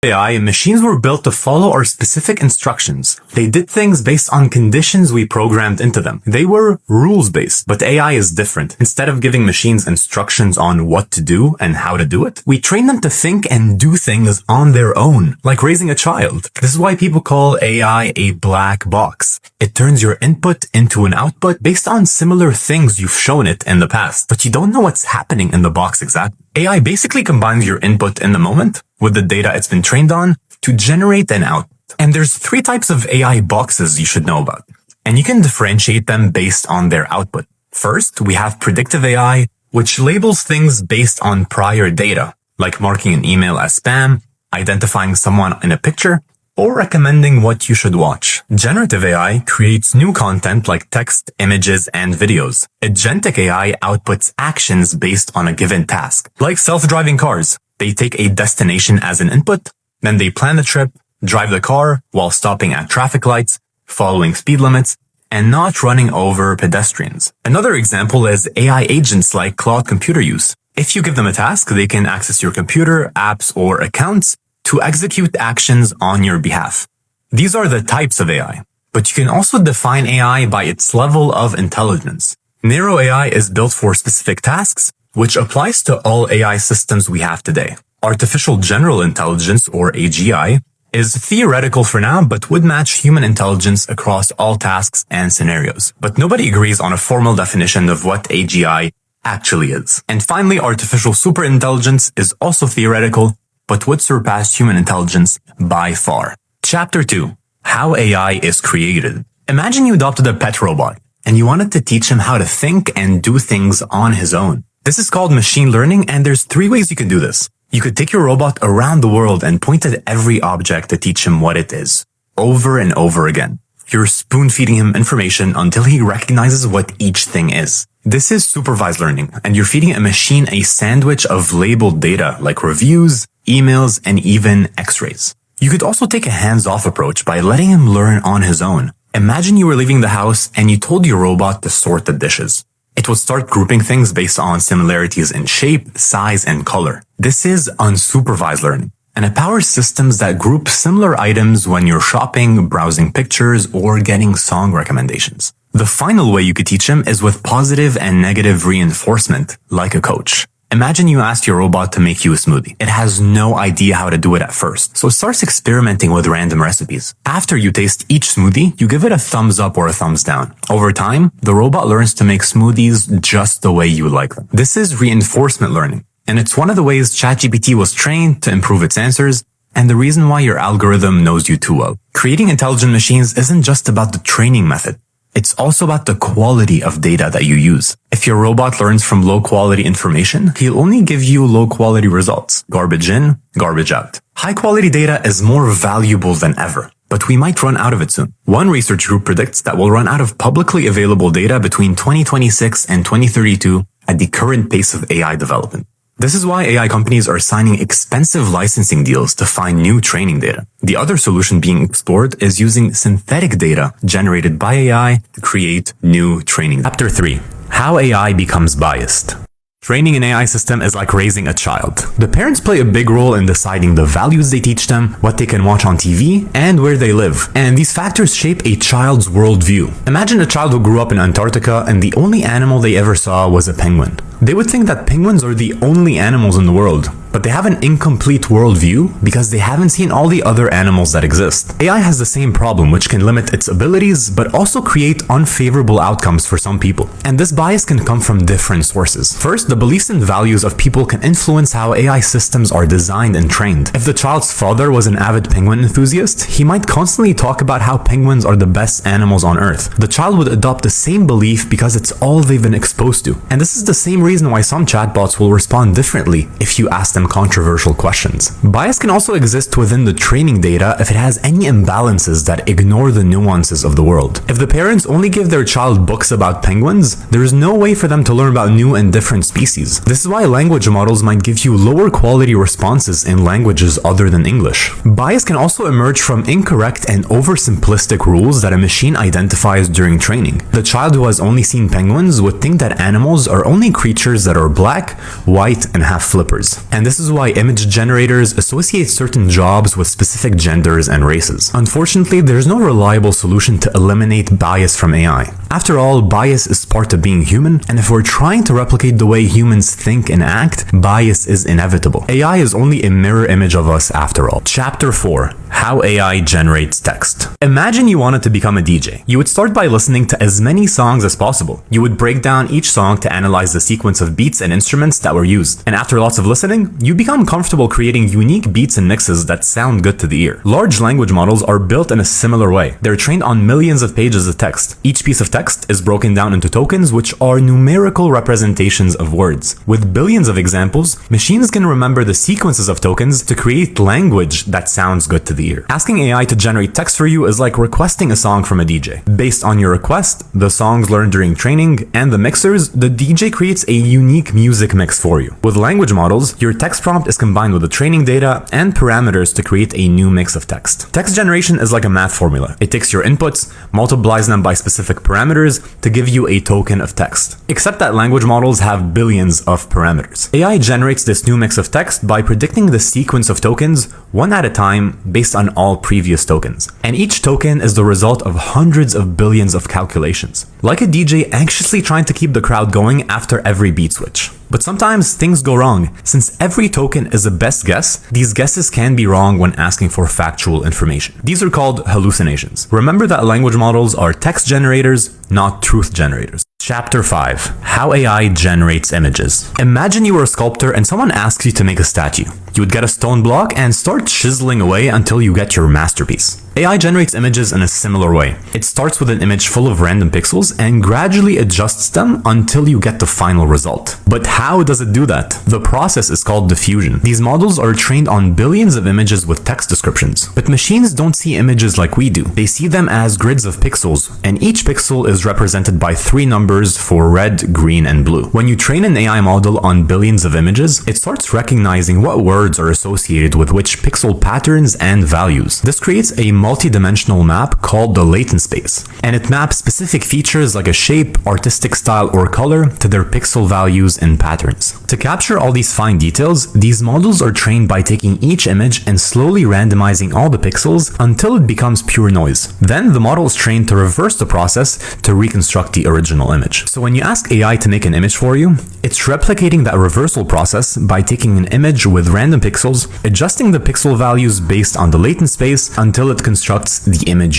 AI, machines were built to follow our specific instructions. They did things based on conditions we programmed into them. They were rules-based, but AI is different. Instead of giving machines instructions on what to do and how to do it, we train them to think and do things on their own, like raising a child. This is why people call AI a black box. It turns your input into an output based on similar things you've shown it in the past, but you don't know what's happening in the box exactly. AI basically combines your input in the moment with the data it's been trained on to generate an output. And there's 3 types of AI boxes you should know about, and you can differentiate them based on their output. First, we have predictive AI, which labels things based on prior data, like marking an email as spam, identifying someone in a picture, or recommending what you should watch. Generative AI creates new content like text, images, and videos. Agentic AI outputs actions based on a given task, like self-driving cars. They take a destination as an input, then they plan the trip, drive the car while stopping at traffic lights, following speed limits, and not running over pedestrians. Another example is AI agents like cloud computer use. If you give them a task, they can access your computer, apps, or accounts to execute actions on your behalf. These are the types of AI, but you can also define AI by its level of intelligence. Narrow AI is built for specific tasks, which applies to all AI systems we have today. Artificial General Intelligence, or AGI, is theoretical for now, but would match human intelligence across all tasks and scenarios. But nobody agrees on a formal definition of what AGI actually is. And finally, Artificial Superintelligence is also theoretical, but would surpass human intelligence by far. Chapter 2. How AI is created. Imagine you adopted a pet robot, and you wanted to teach him how to think and do things on his own. This is called machine learning, and there's 3 ways you can do this. You could take your robot around the world and point at every object to teach him what it is, over and over again. You're spoon-feeding him information until he recognizes what each thing is. This is supervised learning, and you're feeding a machine a sandwich of labeled data like reviews, emails, and even x-rays. You could also take a hands-off approach by letting him learn on his own. Imagine you were leaving the house and you told your robot to sort the dishes. It would start grouping things based on similarities in shape, size, and color. This is unsupervised learning, and it powers systems that group similar items when you're shopping, browsing pictures, or getting song recommendations. The final way you could teach him is with positive and negative reinforcement, like a coach. Imagine you asked your robot to make you a smoothie. It has no idea how to do it at first, so it starts experimenting with random recipes. After you taste each smoothie, you give it a thumbs up or a thumbs down. Over time, the robot learns to make smoothies just the way you like them. This is reinforcement learning, and it's one of the ways ChatGPT was trained to improve its answers, and the reason why your algorithm knows you too well. Creating intelligent machines isn't just about the training method. It's also about the quality of data that you use. If your robot learns from low-quality information, he'll only give you low-quality results. Garbage in, garbage out. High-quality data is more valuable than ever, but we might run out of it soon. One research group predicts that we'll run out of publicly available data between 2026 and 2032 at the current pace of AI development. This is why AI companies are signing expensive licensing deals to find new training data. The other solution being explored is using synthetic data generated by AI to create new training. Chapter 3. How AI becomes biased. Training an AI system is like raising a child. The parents play a big role in deciding the values they teach them, what they can watch on TV, and where they live. And these factors shape a child's worldview. Imagine a child who grew up in Antarctica and the only animal they ever saw was a penguin. They would think that penguins are the only animals in the world, but they have an incomplete worldview because they haven't seen all the other animals that exist. AI has the same problem, which can limit its abilities, but also create unfavorable outcomes for some people. And this bias can come from different sources. First, the beliefs and values of people can influence how AI systems are designed and trained. If the child's father was an avid penguin enthusiast, he might constantly talk about how penguins are the best animals on Earth. The child would adopt the same belief because it's all they've been exposed to. And this is the same reason why some chatbots will respond differently if you ask them controversial questions. Bias can also exist within the training data if it has any imbalances that ignore the nuances of the world. If the parents only give their child books about penguins, there is no way for them to learn about new and different species. This is why language models might give you lower quality responses in languages other than English. Bias can also emerge from incorrect and oversimplistic rules that a machine identifies during training. The child who has only seen penguins would think that animals are only creatures that are black, white, and have flippers. And This is why image generators associate certain jobs with specific genders and races. Unfortunately, there's no reliable solution to eliminate bias from AI. After all, bias is part of being human, and if we're trying to replicate the way humans think and act, bias is inevitable. AI is only a mirror image of us after all. Chapter 4. How AI generates text. Imagine you wanted to become a DJ. You would start by listening to as many songs as possible. You would break down each song to analyze the sequence of beats and instruments that were used. And after lots of listening, you become comfortable creating unique beats and mixes that sound good to the ear. Large language models are built in a similar way. They're trained on millions of pages of text. Each piece of text is broken down into tokens, which are numerical representations of words. With billions of examples, machines can remember the sequences of tokens to create language that sounds good to the ear. Asking AI to generate text for you is like requesting a song from a DJ. Based on your request, the songs learned during training, and the mixers, the DJ creates a unique music mix for you. With language models, your text prompt is combined with the training data and parameters to create a new mix of text. Text generation is like a math formula. It takes your inputs, multiplies them by specific parameters to give you a token of text. Except that language models have billions of parameters. AI generates this new mix of text by predicting the sequence of tokens one at a time based on all previous tokens. And each token is the result of hundreds of billions of calculations. Like a DJ anxiously trying to keep the crowd going after every beat switch. But sometimes things go wrong. Since every token is a best guess, these guesses can be wrong when asking for factual information. These are called hallucinations. Remember that language models are text generators, not truth generators. Chapter 5. How AI generates images. Imagine you were a sculptor and someone asks you to make a statue. You would get a stone block and start chiseling away until you get your masterpiece. AI generates images in a similar way. It starts with an image full of random pixels and gradually adjusts them until you get the final result. But how does it do that? The process is called diffusion. These models are trained on billions of images with text descriptions. But machines don't see images like we do. They see them as grids of pixels, and each pixel is represented by 3 numbers for red, green, and blue. When you train an AI model on billions of images, it starts recognizing what words are associated with which pixel patterns and values. This creates a multi-dimensional map called the latent space, and it maps specific features like a shape, artistic style, or color to their pixel values and patterns. To capture all these fine details, these models are trained by taking each image and slowly randomizing all the pixels until it becomes pure noise. Then the model is trained to reverse the process to reconstruct the original image. So when you ask AI to make an image for you, it's replicating that reversal process by taking an image with random pixels, adjusting the pixel values based on the latent space until it constructs the image